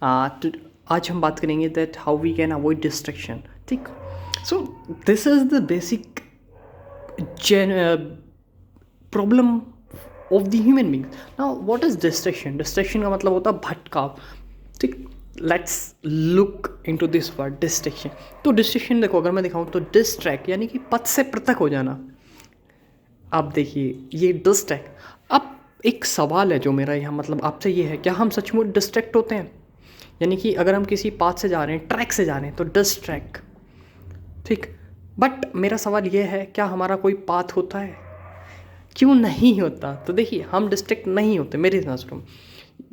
तो आज हम बात करेंगे that how we can avoid distraction. ठीक. So this is the basic problem of the human beings. Now what is distraction? Distraction का मतलब होता है भटकाव. ठीक. Let's look into this word distraction. तो डिस्ट्रैक्शन देखो, अगर मैं दिखाऊँ तो डिस्ट्रैक्ट यानी कि पथ से पृथक हो जाना. आप देखिए ये डिस्ट्रैक्ट. अब एक सवाल है जो मेरा यहाँ मतलब आपसे ये है, क्या हम सचमुच डिस्ट्रैक्ट होते हैं? यानी कि अगर हम किसी पाथ से जा रहे हैं, ट्रैक से जा रहे हैं, तो डिस्ट्रैक्ट. ठीक. बट मेरा सवाल ये है, क्या हमारा कोई पाथ होता है? क्यों नहीं होता? तो देखिए, हम डिस्ट्रैक्ट नहीं होते मेरे नज़रों में.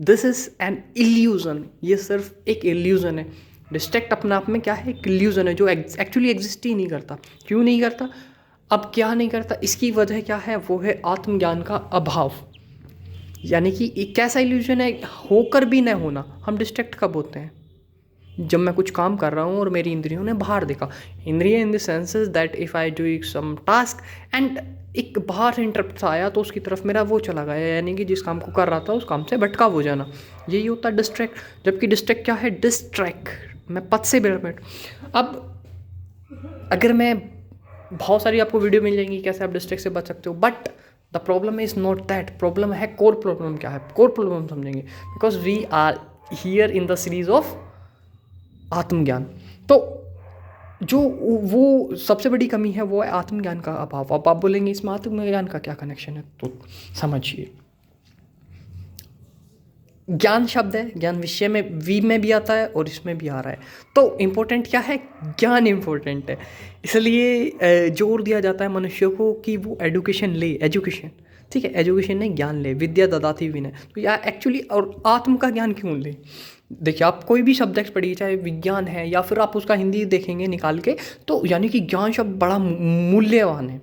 This is an illusion. ये सिर्फ एक इल्यूज़न है. डिस्ट्रैक्ट अपने आप में क्या है? एक इल्यूज़न है जो एक्चुअली एग्जिस्ट ही नहीं करता. क्यों नहीं करता? अब क्या नहीं करता, इसकी वजह क्या है? वो है आत्मज्ञान का अभाव. यानी कि एक कैसा इल्यूजन है, होकर भी न होना. हम डिस्ट्रैक्ट कब होते हैं? जब मैं कुछ काम कर रहा हूँ और मेरी इंद्रियों ने बाहर देखा. इंद्रिय in the senses that if I do some task and एक बाहर से इंटरप्ट आया तो उसकी तरफ मेरा वो चला गया, यानी कि जिस काम को कर रहा था उस काम से भटकाव हो जाना. यही होता है डिस्ट्रैक्ट. जबकि डिस्ट्रैक्ट क्या है? डिस्ट्रैक्ट, मैं पथ से बैठ. अब अगर मैं बहुत सारी आपको वीडियो मिल जाएंगी कैसे आप डिस्ट्रैक्ट से बच सकते हो, but the problem is not that. Problem है कोर प्रॉब्लम. क्या है कोर प्रॉब्लम? समझेंगे. Because we are here in the series of आत्मज्ञान. तो जो वो सबसे बड़ी कमी है वो है आत्मज्ञान का अभाव. अब आप बोलेंगे इसमें आत्मज्ञान का क्या कनेक्शन है? तो समझिए, ज्ञान शब्द है, ज्ञान विषय में वी में भी आता है और इसमें भी आ रहा है. तो इम्पोर्टेंट क्या है? ज्ञान इम्पोर्टेंट है. इसलिए जोर दिया जाता है मनुष्य को कि वो एजुकेशन ले. एजुकेशन, ठीक है, एजुकेशन नहीं, ज्ञान ले. विद्या ददाति विनय. तो यार एक्चुअली और आत्म का ज्ञान क्यों ले? देखिए, आप कोई भी सब्जेक्ट पढ़िए, चाहे विज्ञान है या फिर आप उसका हिंदी देखेंगे निकाल के, तो यानी कि ज्ञान शब्द बड़ा मूल्यवान है.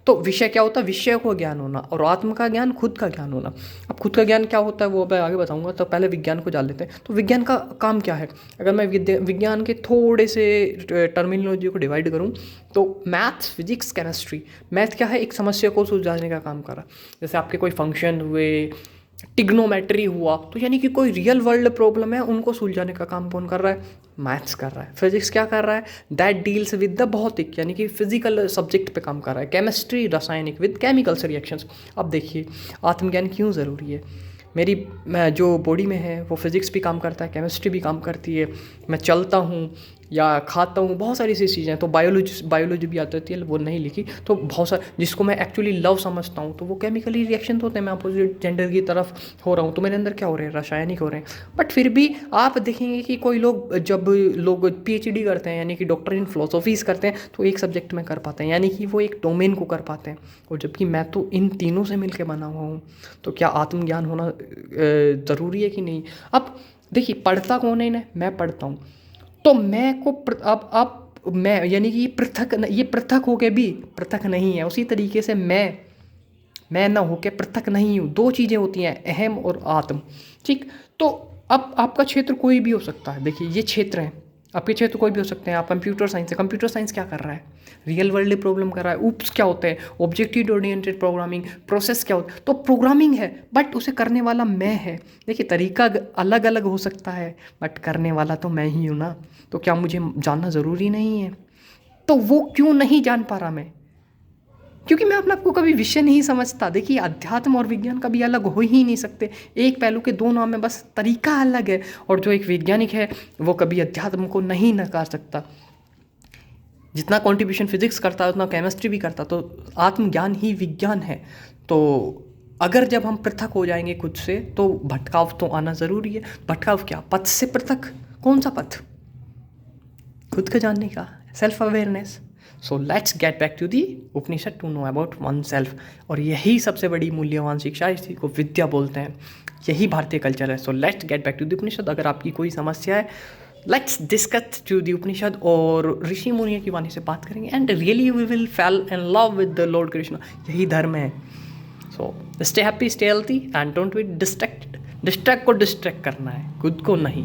तो विषय क्या होता है? विषय को ज्ञान होना. और आत्म का ज्ञान खुद का ज्ञान होना. अब खुद का ज्ञान क्या होता है वो मैं आगे बताऊंगा. तो पहले विज्ञान को जान लेते हैं. तो विज्ञान का काम क्या है? अगर मैं विज्ञान के थोड़े से टर्मिनोलॉजी को डिवाइड करूं तो मैथ्स, फिजिक्स, केमिस्ट्री. मैथ क्या है? एक समस्या को सुलझाने का काम कर रहा है. जैसे आपके कोई फंक्शन हुए, टिग्नोमेट्री हुआ, तो यानी कि कोई रियल वर्ल्ड प्रॉब्लम है, उनको सुलझाने का काम कौन कर रहा है? मैथ्स कर रहा है. फिजिक्स क्या कर रहा है? दैट डील्स विद द भौतिक, यानी कि फिजिकल सब्जेक्ट पे काम कर रहा है. केमिस्ट्री, रासायनिक, विद केमिकल्स रिएक्शंस. अब देखिए आत्मज्ञान क्यों ज़रूरी है. मेरी जो बॉडी में है वो फिज़िक्स भी काम करता है, केमिस्ट्री भी काम करती है. मैं चलता हूँ या खाता हूँ, बहुत सारी ऐसी चीज़ें हैं. तो बायोलॉजी भी आती है, वो नहीं लिखी. तो बहुत सारे जिसको मैं एक्चुअली लव समझता हूँ, तो वो केमिकली रिएक्शन तो होते हैं. मैं अपोजिट जेंडर की तरफ हो रहा हूँ तो मेरे अंदर क्या हो रहे हैं? रासायनिक हो रहे हैं. बट फिर भी आप देखेंगे कि कोई लोग, जब लोग PhD करते हैं यानी कि डॉक्टर इन फिलोसफीज़ करते हैं, तो एक सब्जेक्ट में कर पाते हैं, यानी कि वो एक डोमेन को कर पाते हैं. और जबकि मैं तो इन तीनों से मिलकर बना हुआ हूँ. तो क्या आत्मज्ञान होना ज़रूरी है कि नहीं? अब देखिए, पढ़ता कौन है इन्हें? मैं पढ़ता हूँ. तो मैं को अब मैं यानी कि ये पृथक हो के भी पृथक नहीं है. उसी तरीके से मैं ना हो के पृथक नहीं हूँ. दो चीज़ें होती हैं, अहम और आत्म. ठीक. तो अब आपका क्षेत्र कोई भी हो सकता है. देखिए ये क्षेत्र है, आपके क्षेत्र कोई भी हो सकते हैं. आप कंप्यूटर साइंस है, कंप्यूटर साइंस क्या कर रहा है? रियल वर्ल्ड प्रॉब्लम कर रहा है. ऊप्स क्या होते हैं? Objective oriented programming. प्रोसेस क्या होता है? तो प्रोग्रामिंग है, बट उसे करने वाला मैं है. देखिए तरीका अलग अलग हो सकता है, बट करने वाला तो मैं ही हूँ ना. तो क्या मुझे जानना ज़रूरी नहीं है? तो वो क्यों नहीं जान पा रहा मैं? क्योंकि मैं अपने आप को कभी विषय नहीं समझता. देखिए अध्यात्म और विज्ञान कभी अलग हो ही नहीं सकते. एक पहलू के दो नाम है, बस तरीका अलग है. और जो एक वैज्ञानिक है वो कभी अध्यात्म को नहीं नकार सकता. जितना कंट्रीब्यूशन फिजिक्स करता है उतना केमिस्ट्री भी करता. तो आत्मज्ञान ही विज्ञान है. तो अगर जब हम पृथक हो जाएंगे खुद से तो भटकाव तो आना ज़रूरी है. भटकाव क्या? पथ से पृथक. कौन सा पथ? खुद का जानने का, self awareness. So let's get back to the Upanishad to know about one self. और यही सबसे बड़ी मूल्यवान शिक्षा, इसी को विद्या बोलते हैं. यही भारतीय कल्चर है. So let's get back to the Upanishad. अगर आपकी कोई समस्या है, let's discuss to the Upanishad और ऋषि मुनियों की वाणी से बात करेंगे. एंड रियली वी विल फैल in love with the Lord Krishna. यही धर्म है. So stay happy, stay healthy and don't be distracted. Distract को डिस्ट्रैक्ट करना है, खुद को नहीं.